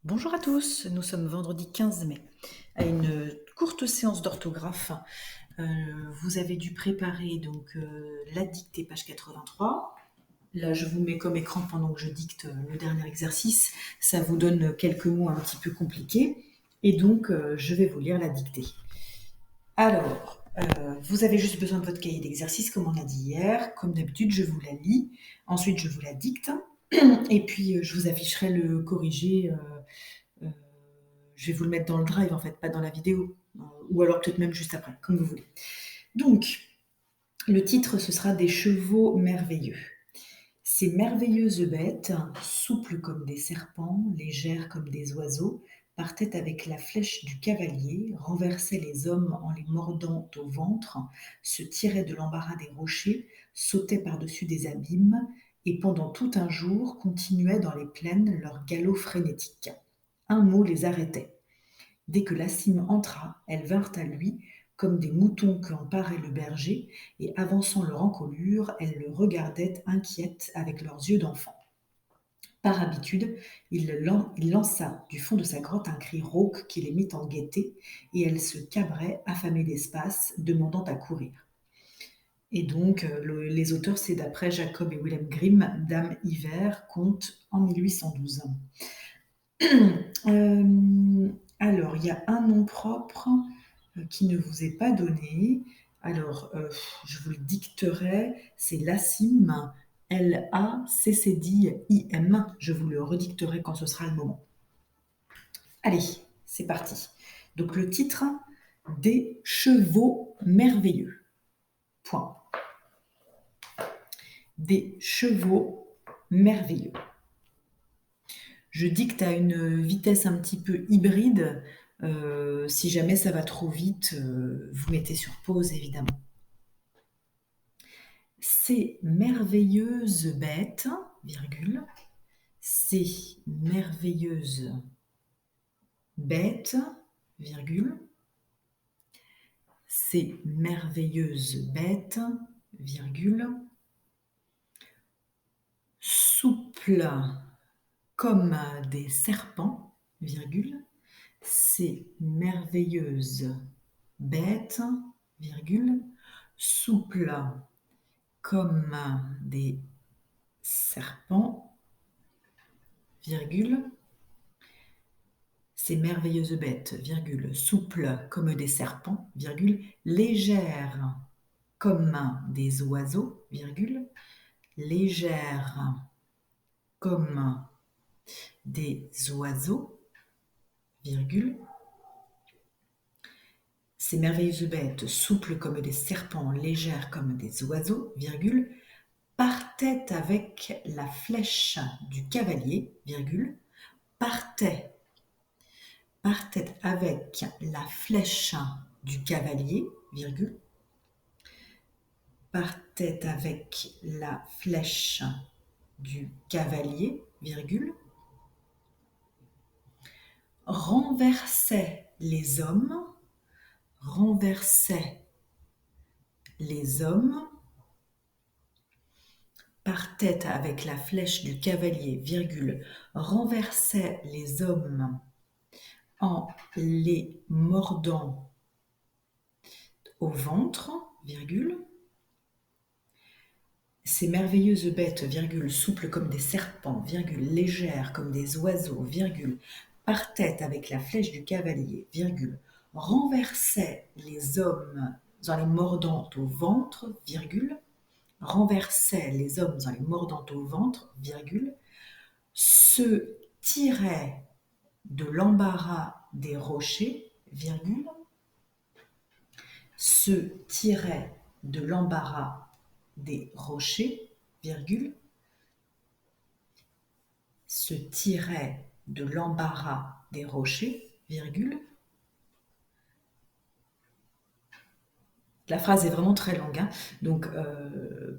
Bonjour à tous, nous sommes vendredi 15 mai à une courte séance d'orthographe. Vous avez dû préparer donc la dictée page 83. Là, je vous mets comme écran pendant que je dicte le dernier exercice. Ça vous donne quelques mots un petit peu compliqués. Et donc, je vais vous lire la dictée. Alors, vous avez juste besoin de votre cahier d'exercice, comme on a dit hier. Comme d'habitude, je vous la lis. Ensuite, je vous la dicte. Et puis, je vous afficherai le corrigé. Je vais vous le mettre dans le drive, en fait, pas dans la vidéo. Ou alors peut-être même juste après, comme vous voulez. Donc, le titre, ce sera Des chevaux merveilleux. Ces merveilleuses bêtes, souples comme des serpents, légères comme des oiseaux, partaient avec la flèche du cavalier, renversaient les hommes en les mordant au ventre, se tiraient de l'embarras des rochers, sautaient par-dessus des abîmes, et pendant tout un jour continuaient dans les plaines leur galop frénétique. Un mot les arrêtait. Dès que la cime entra, elles vinrent à lui, comme des moutons qu'en parait le berger, et avançant leur encolure, elles le regardaient inquiètes avec leurs yeux d'enfant. Par habitude, il lança du fond de sa grotte un cri rauque qui les mit en gaieté, et elles se cabraient, affamées d'espace, demandant à courir. Et donc, les auteurs, c'est d'après Jacob et Wilhelm Grimm, Dame Hiver, conte en 1812. Alors, il y a un nom propre qui ne vous est pas donné. Alors, je vous le dicterai. C'est Lacim, Lacdim. Je vous le redicterai quand ce sera le moment. Allez, c'est parti. Donc, le titre, Des chevaux merveilleux. Point. Des chevaux merveilleux. Je dicte à une vitesse un petit peu hybride. Si jamais ça va trop vite, vous mettez sur pause, évidemment. Ces merveilleuses bêtes, virgule, ces merveilleuses bêtes, virgule, ces merveilleuses bêtes, virgule, souples comme des serpents, virgule, ces merveilleuses bêtes, virgule, souples comme des serpents, virgule, ces merveilleuses bêtes, virgule, souples comme des serpents, virgule, légères comme des oiseaux, virgule, légères comme des oiseaux, virgule, ces merveilleuses bêtes, souples comme des serpents, légères comme des oiseaux, virgule, partaient avec la flèche du cavalier, virgule, partaient avec la flèche du cavalier, virgule, partait avec la flèche du cavalier, virgule, renversait les hommes, partait avec la flèche du cavalier, virgule, renversait les hommes en les mordant au ventre, virgule, ces merveilleuses bêtes, virgule, souples comme des serpents, virgule, légères comme des oiseaux, virgule, partaient avec la flèche du cavalier, virgule, renversaient les hommes en les mordant au ventre, virgule, renversaient les hommes en les mordant au ventre, virgule, se tiraient de l'embarras des rochers, virgule, se tiraient de l'embarras des rochers, virgule, se tiraient de l'embarras des rochers, virgule. La phrase est vraiment très longue, hein. Donc,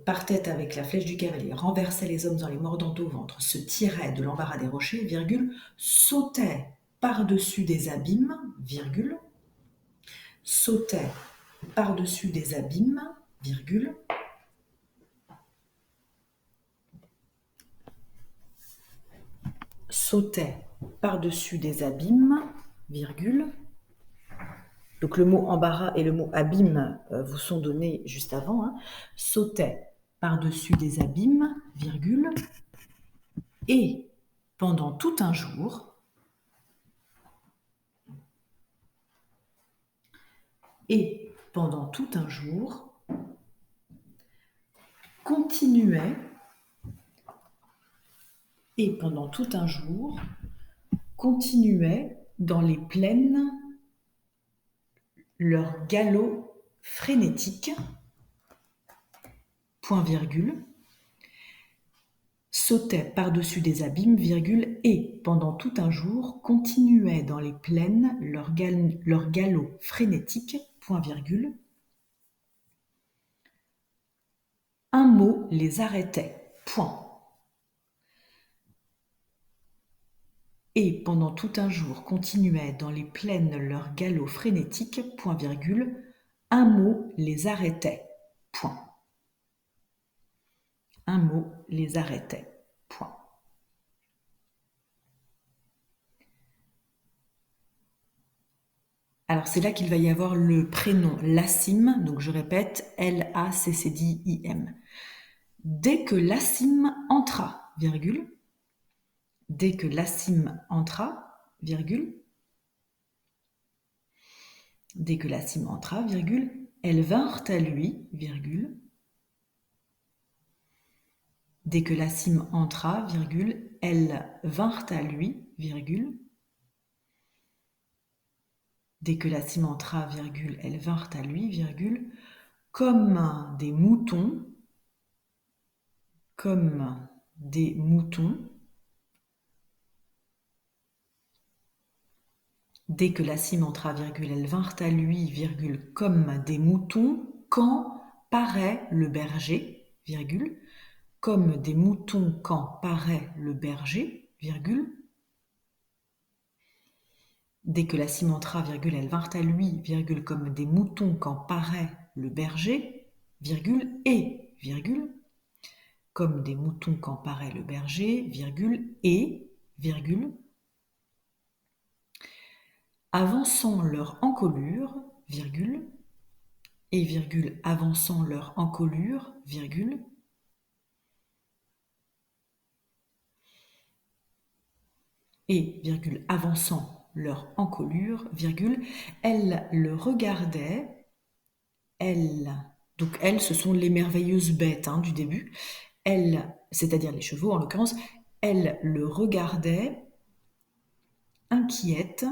partait avec la flèche du cavalier, renversait les hommes en les mordant au ventre, se tirait de l'embarras des rochers, virgule, sautait par-dessus des abîmes, virgule, sautait par-dessus des abîmes, virgule, sautait par-dessus des abîmes, virgule. Donc le mot embarras et le mot abîme vous sont donnés juste avant. Hein. Sautait par-dessus des abîmes, virgule. Et pendant tout un jour, continuait dans les plaines leur galop frénétique, point virgule, sautait par-dessus des abîmes, virgule, et pendant tout un jour continuait dans les plaines leur galop frénétique, point virgule. Un mot les arrêtait, point. Et pendant tout un jour continuait dans les plaines leur galop frénétique, point virgule. Un mot les arrêtait, point. Un mot les arrêtait, point. Alors c'est là qu'il va y avoir le prénom Lacim, donc je répète, L-A-C-C-D-I-M. Dès que Lacim entra, virgule, dès que Lacim entra, virgule, dès que Lacim entra, virgule, elles vinrent à lui, virgule, dès que Lacim entra, virgule, elles vinrent à lui, virgule, dès que Lacim entra, virgule, elles vinrent à lui, virgule, comme des moutons, dès que Lacim entra, virgule, elles vinrent à lui, virgule, comme des moutons, quand paraît le berger, virgule, comme des moutons quand paraît le berger, virgule. Dès que Lacim entra, virgule, elles vinrent à lui, virgule, comme des moutons quand paraît le berger, virgule, et, virgule, comme des moutons quand paraît le berger, virgule, et, virgule, avançant leur encolure, virgule, et virgule, avançant leur encolure, virgule, et virgule, avançant leur encolure, virgule, elles le regardaient, donc elles, ce sont les merveilleuses bêtes du début, elles, c'est-à-dire les chevaux en l'occurrence, elles le regardaient inquiètes,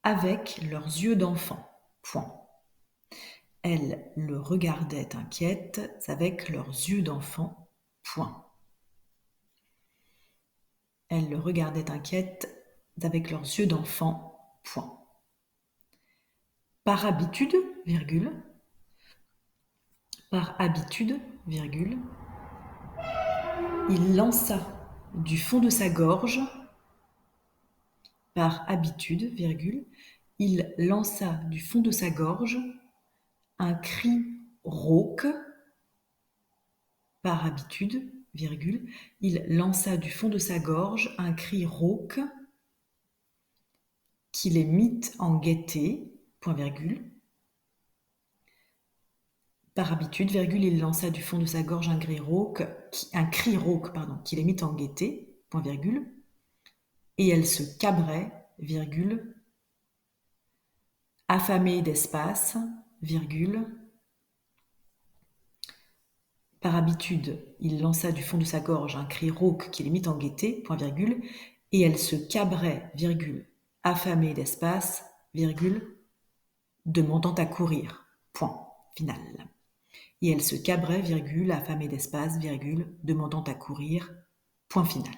avec leurs yeux d'enfant, point. Elles le regardaient inquiètes avec leurs yeux d'enfant, point. Elles le regardaient inquiètes avec leurs yeux d'enfant, point. Par habitude, virgule, il lança du fond de sa gorge, par habitude, virgule, il lança du fond de sa gorge un cri rauque, par habitude, virgule, il lança du fond de sa gorge un cri rauque qui les mit en gaieté, point virgule. Par habitude, virgule, il lança du fond de sa gorge un cri rauque, qui les mit en gaieté, point virgule. Et elle se cabrait, virgule, affamée d'espace, virgule. Par habitude, il lança du fond de sa gorge un cri rauque qui les mit en gaieté, point virgule, et elle se cabrait, virgule, affamée d'espace, virgule, demandant à courir, point final. Et elle se cabrait, virgule, affamée d'espace, virgule, demandant à courir, point final.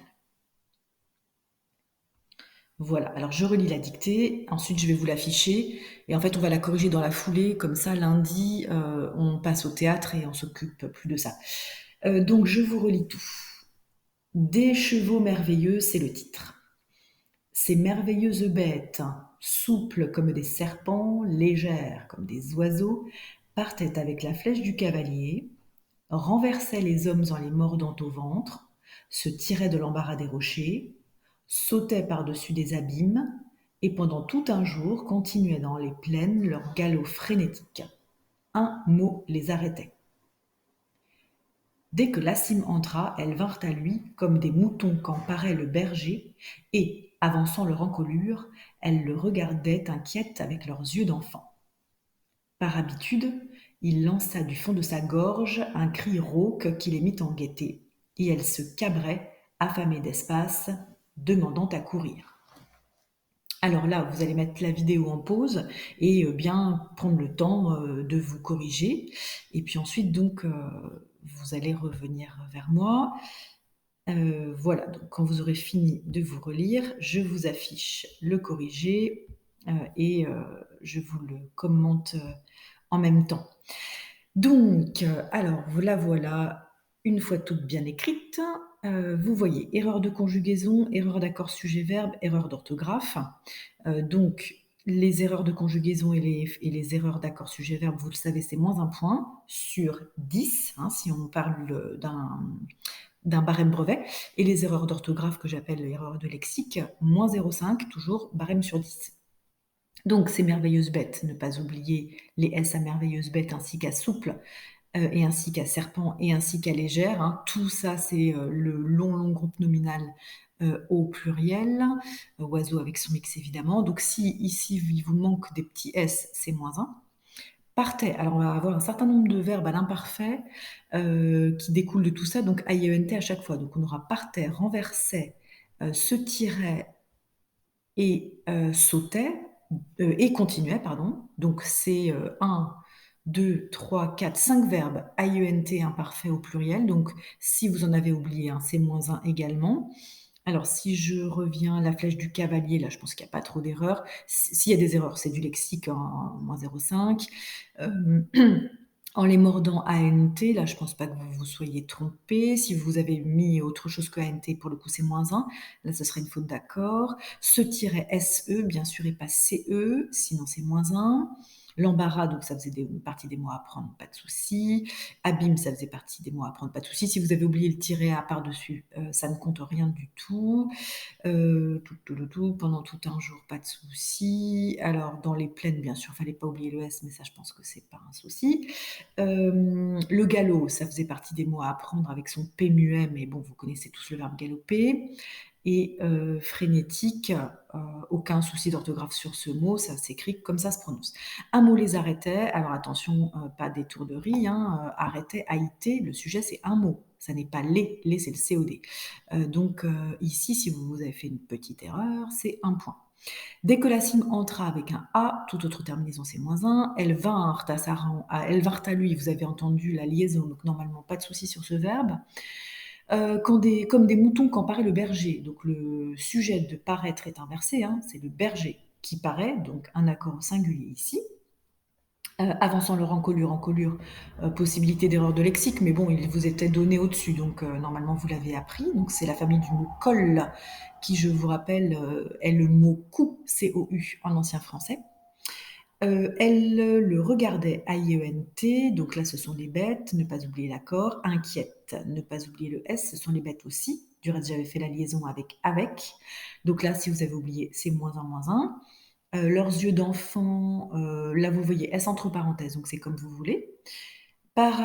Voilà, alors je relis la dictée, ensuite je vais vous l'afficher, et en fait on va la corriger dans la foulée, comme ça lundi on passe au théâtre et on s'occupe plus de ça. Donc je vous relis tout. Des chevaux merveilleux, c'est le titre. Ces merveilleuses bêtes, souples comme des serpents, légères comme des oiseaux, partaient avec la flèche du cavalier, renversait les hommes en les mordant au ventre, se tirait de l'embarras des rochers, sautait par-dessus des abîmes, et pendant tout un jour continuait dans les plaines leur galop frénétique. Un mot les arrêtait. Dès que la cime entra, elles vinrent à lui comme des moutons quand paraît le berger, et, avançant leur encolure, elles le regardaient inquiètes avec leurs yeux d'enfant. Par habitude, il lança du fond de sa gorge un cri rauque qui les mit en gaieté, et elles se cabraient, affamées d'espace, demandant à courir. Alors là, vous allez mettre la vidéo en pause et bien prendre le temps de vous corriger. Et puis ensuite, donc, vous allez revenir vers moi. Voilà, donc quand vous aurez fini de vous relire, je vous affiche le corrigé et je vous le commente en même temps. Donc, alors, la voilà, une fois toute bien écrite. Vous voyez, erreur de conjugaison, erreur d'accord sujet-verbe, erreur d'orthographe. Donc, les erreurs de conjugaison et les erreurs d'accord sujet-verbe, vous le savez, c'est moins 1 point sur 10, hein, si on parle d'un barème brevet. Et les erreurs d'orthographe, que j'appelle erreurs de lexique, moins 0,5, toujours barème sur 10. Donc, ces merveilleuses bêtes, ne pas oublier les S à merveilleuses bêtes ainsi qu'à souple, et ainsi qu'à serpent et ainsi qu'à légère. Hein. Tout ça, c'est le long groupe nominal au pluriel, oiseau avec son X évidemment. Donc si ici il vous manque des petits S, c'est moins 1. Partait, alors on va avoir un certain nombre de verbes à l'imparfait qui découlent de tout ça, donc AIENT à chaque fois. Donc on aura partait, renversait, se tirait et sautait, et continuait, pardon. Donc c'est 1, 2, 3, 4, 5 verbes AIENT imparfait au pluriel. Donc si vous en avez oublié un, c'est moins 1 également. Alors si je reviens à la flèche du cavalier, là je pense qu'il n'y a pas trop d'erreurs. S'il y a des erreurs, c'est du lexique en moins 0,5. En les mordant ANT, là je pense pas que vous vous soyez trompé. Si vous avez mis autre chose que ANT, pour le coup c'est moins 1. Là ce serait une faute d'accord. Se-SE, bien sûr, et pas CE, sinon c'est moins 1. L'embarras, donc ça faisait partie des mots à apprendre, pas de souci. Abîme, ça faisait partie des mots à apprendre, pas de souci. Si vous avez oublié le tiret A par-dessus, ça ne compte rien du tout. Pendant tout un jour, pas de souci. Alors, dans les plaines, bien sûr, fallait pas oublier le S, mais ça, je pense que c'est pas un souci. Le galop, ça faisait partie des mots à apprendre avec son P muet, mais bon, vous connaissez tous le verbe galoper. Et frénétique, aucun souci d'orthographe sur ce mot, ça s'écrit comme ça se prononce. Un mot les arrêtait, alors attention, pas d'étourderie, hein, arrêtait, AIT, le sujet c'est un mot, ça n'est pas les c'est le COD. Donc ici, si vous avez fait une petite erreur, c'est 1 point. Dès que la cime entra avec un A, toute autre terminaison c'est moins 1, elles vinrent à lui, vous avez entendu la liaison, donc normalement pas de souci sur ce verbe. Comme des moutons quand paraît le berger. Donc le sujet de paraître est inversé, hein, c'est le berger qui paraît, donc un accord au singulier ici. Avançant leur encolure, possibilité d'erreur de lexique, mais bon, il vous était donné au-dessus, donc normalement vous l'avez appris. Donc c'est la famille du mot colle, qui, je vous rappelle, est le mot cou, C-O-U, en ancien français. Elle le regardait, AIENT, donc là ce sont les bêtes, ne pas oublier l'accord, inquiète, ne pas oublier le S, ce sont les bêtes aussi, du reste j'avais fait la liaison avec, donc là si vous avez oublié c'est moins 1, moins 1. Leurs yeux d'enfant, là vous voyez S entre parenthèses, donc c'est comme vous voulez. Par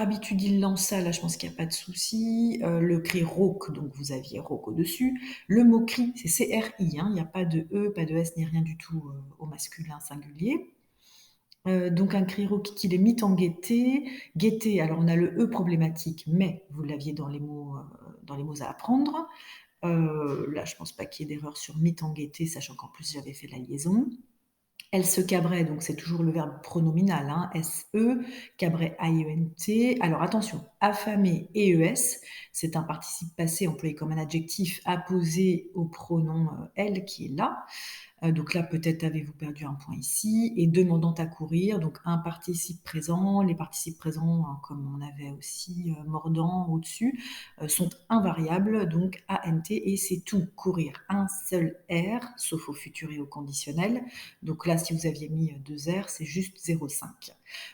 habitude, il lança, là je pense qu'il n'y a pas de souci. Le cri rauque, donc vous aviez rauque au-dessus. Le mot cri, c'est CRI, hein, il n'y a pas de E, pas de S, ni rien du tout au masculin singulier. Donc un cri rauque qui les mit en gaieté. Gaieté, alors on a le E problématique, mais vous l'aviez dans les mots à apprendre. Là, je pense pas qu'il y ait d'erreur sur mit en gaieté, sachant qu'en plus j'avais fait la liaison. Elle se cabrait, donc c'est toujours le verbe pronominal, hein, SE, cabrait AIENT. Alors attention, affamé et ES, c'est un participe passé employé comme un adjectif apposé au pronom elle qui est là. Donc là, peut-être avez-vous perdu un point ici et demandant à courir, donc un participe présent. Les participes présents, hein, comme on avait aussi mordant au-dessus, sont invariables, donc ANT et c'est tout. Courir, un seul R, sauf au futur et au conditionnel. Donc là, si vous aviez mis 2 R, c'est juste 0,5.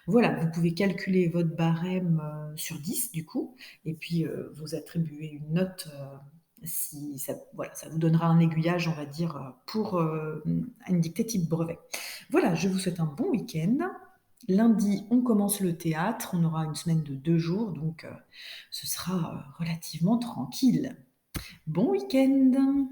Voilà, vous pouvez calculer votre barème sur 10 du coup, et puis vous attribuer une note si ça, voilà, ça vous donnera un aiguillage, on va dire, pour une dictée type brevet. Voilà, je vous souhaite un bon week-end. Lundi, on commence le théâtre. On aura une semaine de 2 jours, donc ce sera relativement tranquille. Bon week-end!